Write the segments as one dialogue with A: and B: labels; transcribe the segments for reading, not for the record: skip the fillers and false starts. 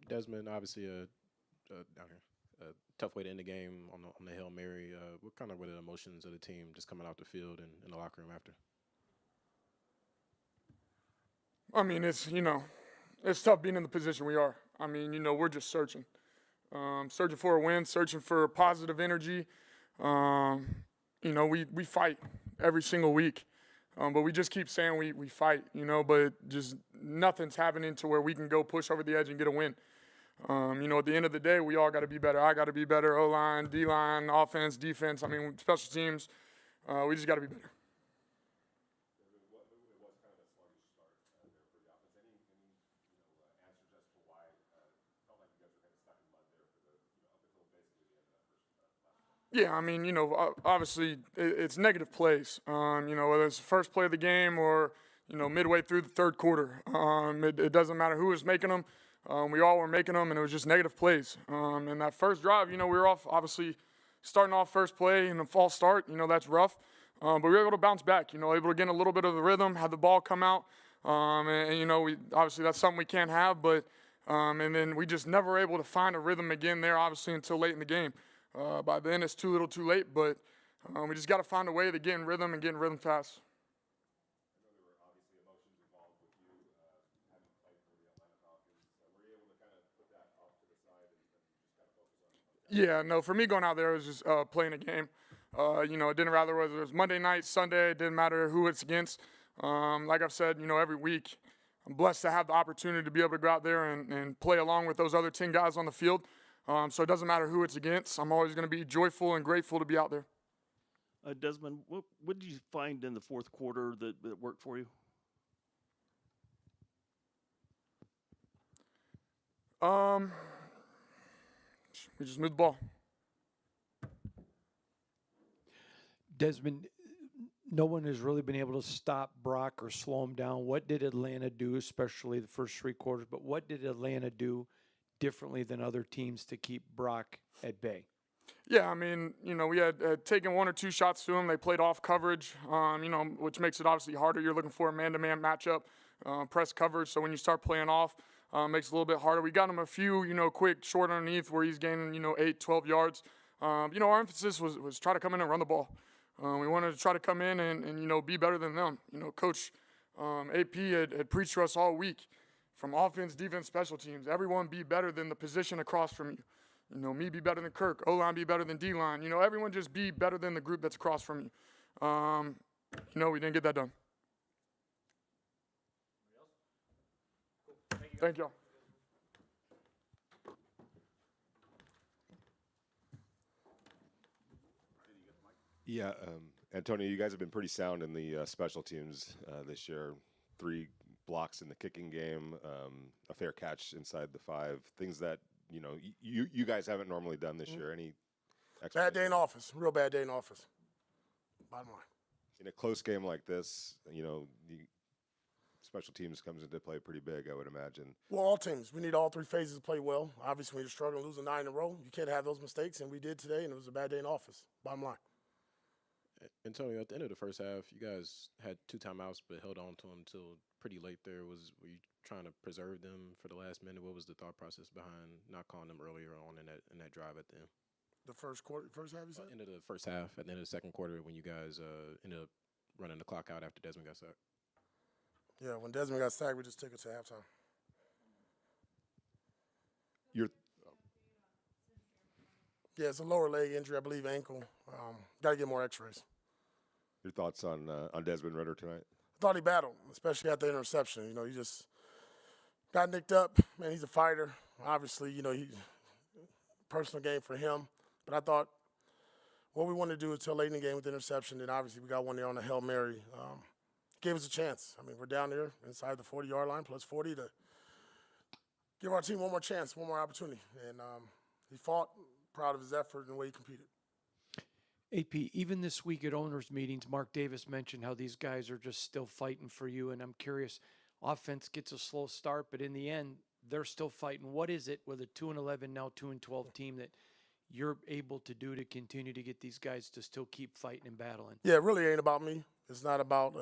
A: Desmond, obviously down here, a tough way to end the game on the Hail Mary. What kind of were the emotions of the team just coming out the field and in the locker room after?
B: I mean, it's tough being in the position we are. I mean, we're just searching for a win, searching for positive energy. We fight every single week, but we just keep saying we fight, but just nothing's happening to where we can go push over the edge and get a win. At the end of the day, we all got to be better. I got to be better. O-line, D-line, offense, defense. I mean, special teams. We just got to be better. Yeah, I mean, obviously it's negative plays. Whether it's the first play of the game or, midway through the third quarter. It doesn't matter who was making them. We all were making them, and it was just negative plays. And that first drive, we were off, obviously, starting off first play in a false start. That's rough. But we were able to bounce back, able to get a little bit of the rhythm, have the ball come out. We obviously that's something we can't have, but and then we just never able to find a rhythm again there, obviously, until late in the game. By then, it's too little too late, but we just got to find a way to get in rhythm and get in rhythm fast.
C: I know there were obviously emotions involved with you having played for the Atlanta Falcons. Were you able to kind of put that off to the side and just kind of focus on that?
B: Yeah, no, for me going out there, it was just playing a game. It didn't matter whether it was Monday night, Sunday, it didn't matter who it's against. Like I've said, every week, I'm blessed to have the opportunity to be able to go out there and play along with those other 10 guys on the field. So it doesn't matter who it's against. I'm always going to be joyful and grateful to be out there.
D: Desmond, what did you find in the fourth quarter that worked for you?
B: We just moved the ball.
E: Desmond, no one has really been able to stop Brock or slow him down. What did Atlanta do, especially the first three quarters, but what did Atlanta do differently than other teams to keep Brock at bay?
B: Yeah, I mean, we had taken one or two shots to him. They played off coverage, which makes it obviously harder. You're looking for a man-to-man matchup, press coverage. So when you start playing off, makes it a little bit harder. We got him a few, quick, short underneath where he's gaining, 8, 12 yards. Our emphasis was try to come in and run the ball. We wanted to try to come in and be better than them. Coach AP had preached to us all week. From offense, defense, special teams, everyone be better than the position across from you. Me be better than Kirk. O-line be better than D-line. Everyone just be better than the group that's across from you. We didn't get that done. Thank y'all.
C: Yeah, Antonio, you guys have been pretty sound in the special teams this year. 3 blocks in the kicking game, a fair catch inside the 5, things that you guys haven't normally done this year. Any
F: bad day in office, real bad day in office. Bottom line.
C: In a close game like this, the special teams comes into play pretty big, I would imagine.
F: Well, all teams, we need all 3 phases to play well. Obviously, when you're struggling, losing 9 in a row, you can't have those mistakes, and we did today, and it was a bad day in office. Bottom line.
A: Antonio, at the end of the first half, you guys had 2 timeouts but held on to them until pretty late there. Were you trying to preserve them for the last minute? What was the thought process behind not calling them earlier on in that drive at the end?
F: The first half, you said?
A: End of the first half, at the end of the second quarter, when you guys ended up running the clock out after Desmond got sacked.
F: Yeah, when Desmond got sacked, we just took it to halftime. Yeah, it's a lower leg injury, I believe, ankle. Got to get more X-rays.
C: Your thoughts on Desmond Ridder tonight?
F: I thought he battled, especially at the interception. He just got nicked up. Man, he's a fighter. Obviously, personal game for him. But I thought what we wanted to do is till late in the game with the interception, and obviously we got one there on the Hail Mary. Gave us a chance. I mean, we're down there inside the 40-yard line, plus 40 to give our team one more chance, one more opportunity. And he fought, proud of his effort and the way he competed.
E: AP, even this week at owners' meetings, Mark Davis mentioned how these guys are just still fighting for you, and I'm curious, offense gets a slow start, but in the end, they're still fighting. What is it with a 2-11, now 2-12 team that you're able to do to continue to get these guys to still keep fighting and battling?
F: Yeah, it really ain't about me. It's not about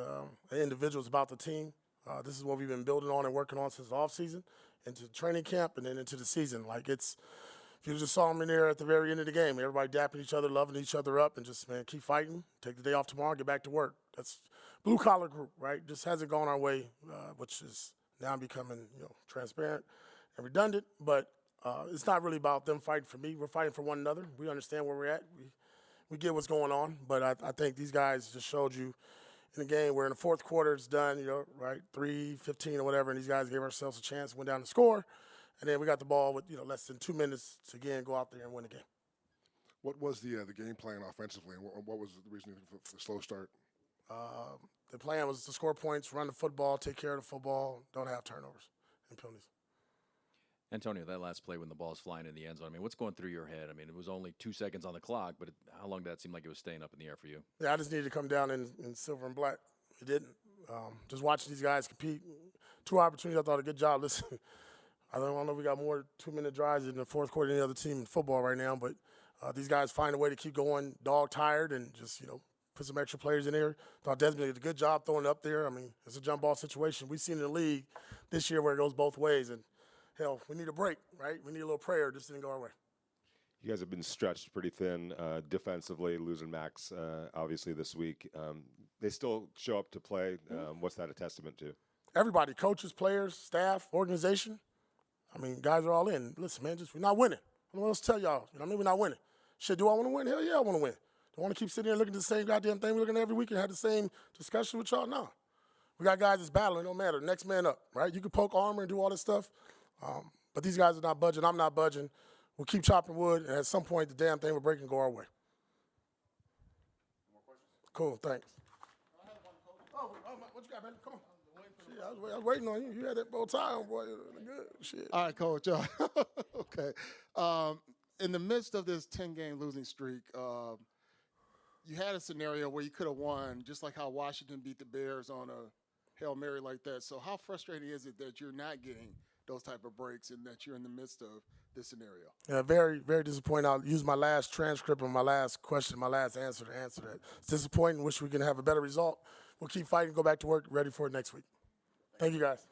F: the individual. It's about the team. This is what we've been building on and working on since the offseason, into training camp, and then into the season. Like, if you just saw them in there at the very end of the game, everybody dapping each other, loving each other up, and just, man, keep fighting, take the day off tomorrow, get back to work. That's blue-collar group, right? Just hasn't gone our way, which is now becoming, transparent and redundant. But it's not really about them fighting for me. We're fighting for one another. We understand where we're at. We get what's going on. But I think these guys just showed you in the game where in the fourth quarter it's done, right, 3-15 or whatever, and these guys gave ourselves a chance, went down to score, and then we got the ball with less than 2 minutes to again go out there and win the game.
G: What was the game plan offensively, and what was the reason for the slow start?
F: The plan was to score points, run the football, take care of the football, don't have turnovers and penalties.
H: Antonio, that last play when the ball's flying in the end zone, what's going through your head? It was only 2 seconds on the clock, but how long did that seem like it was staying up in the air for you?
F: Yeah, I just needed to come down in silver and black. It didn't. Just watching these guys compete. 2 opportunities, I thought a good job. Listen, I don't know if we got more 2-minute drives in the fourth quarter than any other team in football right now, but these guys find a way to keep going dog-tired and just, put some extra players in there. Thought Desmond did a good job throwing it up there. It's a jump ball situation. We've seen in the league this year where it goes both ways, and hell, we need a break, right? We need a little prayer. This didn't go our way.
C: You guys have been stretched pretty thin defensively, losing Max obviously this week. They still show up to play. What's that a testament to?
F: Everybody, coaches, players, staff, organization. Guys are all in. Listen, man, we're not winning. I don't know what else to tell y'all. We're not winning. Shit, do I want to win? Hell yeah, I want to win. Do I want to keep sitting there looking at the same goddamn thing we're looking at every week and have the same discussion with y'all? No. We got guys that's battling. It don't matter. Next man up, right? You can poke armor and do all this stuff. But these guys are not budging. I'm not budging. We'll keep chopping wood, and at some point, the damn thing will break and go our way. More questions? Cool, thanks. Oh, what you got, man? Come on. Shit, I was waiting on you. You had that bow tie on, boy. Good. Shit.
G: All right, Coach. Okay. In the midst of this 10-game losing streak, you had a scenario where you could have won, just like how Washington beat the Bears on a Hail Mary like that. So how frustrating is it that you're not getting those type of breaks and that you're in the midst of this scenario?
F: Yeah, very, very disappointing. I'll use my last transcript on my last question, my last answer to answer that. It's disappointing. Wish we can have a better result. We'll keep fighting, go back to work, ready for it next week. Thank you, guys.